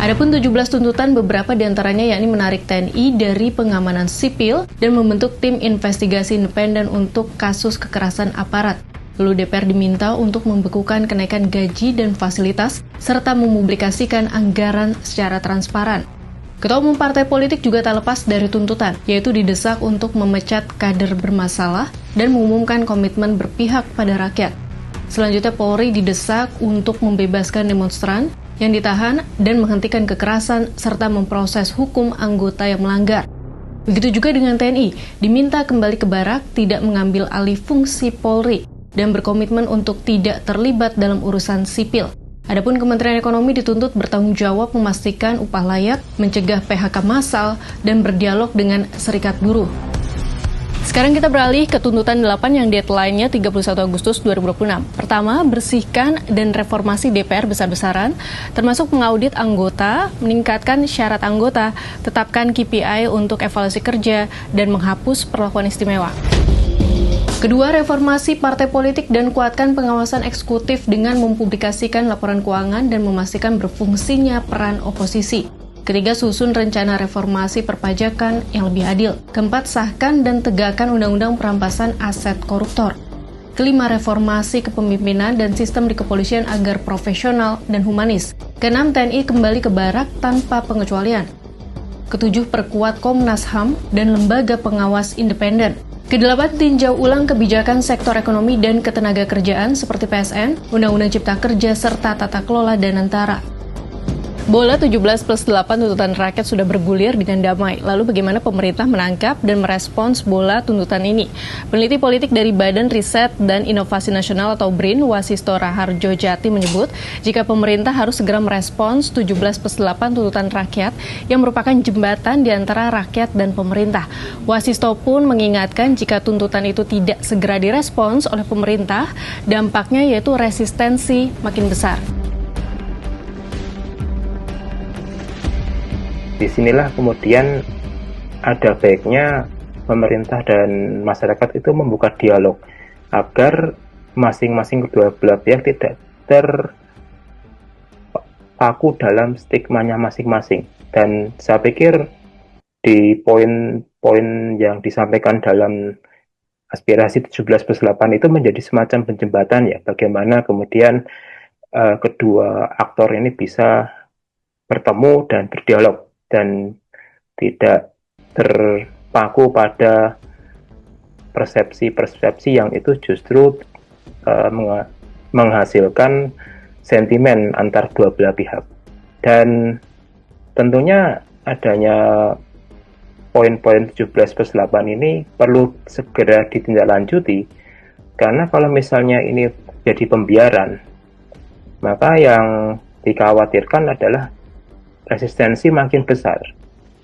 Adapun 17 tuntutan beberapa diantaranya yakni menarik TNI dari pengamanan sipil dan membentuk tim investigasi independen untuk kasus kekerasan aparat. Lalu DPR diminta untuk membekukan kenaikan gaji dan fasilitas serta mempublikasikan anggaran secara transparan. Ketua Umum Partai Politik juga tak lepas dari tuntutan, yaitu didesak untuk memecat kader bermasalah dan mengumumkan komitmen berpihak pada rakyat. Selanjutnya Polri didesak untuk membebaskan demonstran yang ditahan dan menghentikan kekerasan serta memproses hukum anggota yang melanggar. Begitu juga dengan TNI, diminta kembali ke barak, tidak mengambil alih fungsi Polri, dan berkomitmen untuk tidak terlibat dalam urusan sipil. Adapun Kementerian Ekonomi dituntut bertanggung jawab memastikan upah layak, mencegah PHK massal, dan berdialog dengan serikat buruh. Sekarang kita beralih ke tuntutan 8 yang deadline-nya 31 Agustus 2026. Pertama, bersihkan dan reformasi DPR besar-besaran, termasuk mengaudit anggota, meningkatkan syarat anggota, tetapkan KPI untuk evaluasi kerja, dan menghapus perlakuan istimewa. Kedua, reformasi partai politik dan kuatkan pengawasan eksekutif dengan mempublikasikan laporan keuangan dan memastikan berfungsinya peran oposisi. Ketiga, susun rencana reformasi perpajakan yang lebih adil. Keempat, sahkan dan tegakkan undang-undang perampasan aset koruptor. Kelima, reformasi kepemimpinan dan sistem di kepolisian agar profesional dan humanis. Keenam, TNI kembali ke barak tanpa pengecualian. Ketujuh, perkuat Komnas HAM dan lembaga pengawas independen. Kedelapan, tinjau ulang kebijakan sektor ekonomi dan ketenagakerjaan seperti PSN, Undang-Undang Cipta Kerja, serta tata kelola Danantara. Bola 17 plus 8 tuntutan rakyat sudah bergulir dengan damai. Lalu bagaimana pemerintah menangkap dan merespons bola tuntutan ini? Peneliti politik dari Badan Riset dan Inovasi Nasional atau BRIN, Wasisto Raharjo Jati menyebut, jika pemerintah harus segera merespons 17 plus 8 tuntutan rakyat yang merupakan jembatan di antara rakyat dan pemerintah. Wasisto pun mengingatkan jika tuntutan itu tidak segera direspons oleh pemerintah, dampaknya yaitu resistensi makin besar. Disinilah kemudian ada baiknya pemerintah dan masyarakat itu membuka dialog agar masing-masing kedua belah pihak tidak terpaku dalam stigmanya masing-masing. Dan saya pikir di poin-poin yang disampaikan dalam aspirasi 17 plus 8 itu menjadi semacam penjembatan ya, bagaimana kemudian kedua aktor ini bisa bertemu dan berdialog dan tidak terpaku pada persepsi-persepsi yang itu justru menghasilkan sentimen antar dua belah pihak. Dan tentunya adanya poin-poin 17 plus 8 ini perlu segera ditindaklanjuti, karena kalau misalnya ini jadi pembiaran, maka yang dikhawatirkan adalah resistensi makin besar,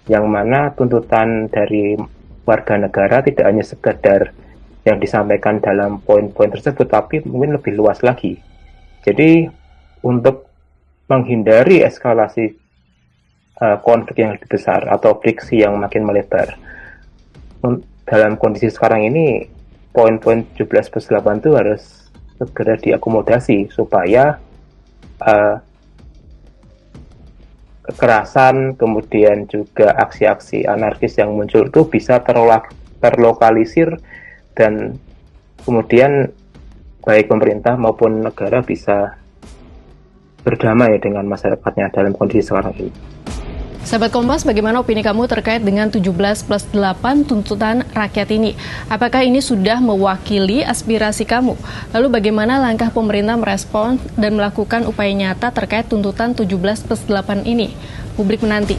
yang mana tuntutan dari warga negara tidak hanya sekedar yang disampaikan dalam poin-poin tersebut, tapi mungkin lebih luas lagi. Jadi untuk menghindari eskalasi konflik yang lebih besar atau friksi yang makin melebar, dalam kondisi sekarang ini poin-poin 17 plus 8 itu harus segera diakomodasi supaya kekerasan, kemudian juga aksi-aksi anarkis yang muncul itu bisa terlokalisir, dan kemudian baik pemerintah maupun negara bisa berdamai dengan masyarakatnya dalam kondisi sekarang ini. Sahabat Kompas, bagaimana opini kamu terkait dengan 17 plus 8 tuntutan rakyat ini? Apakah ini sudah mewakili aspirasi kamu? Lalu bagaimana langkah pemerintah merespons dan melakukan upaya nyata terkait tuntutan 17 plus 8 ini? Publik menanti.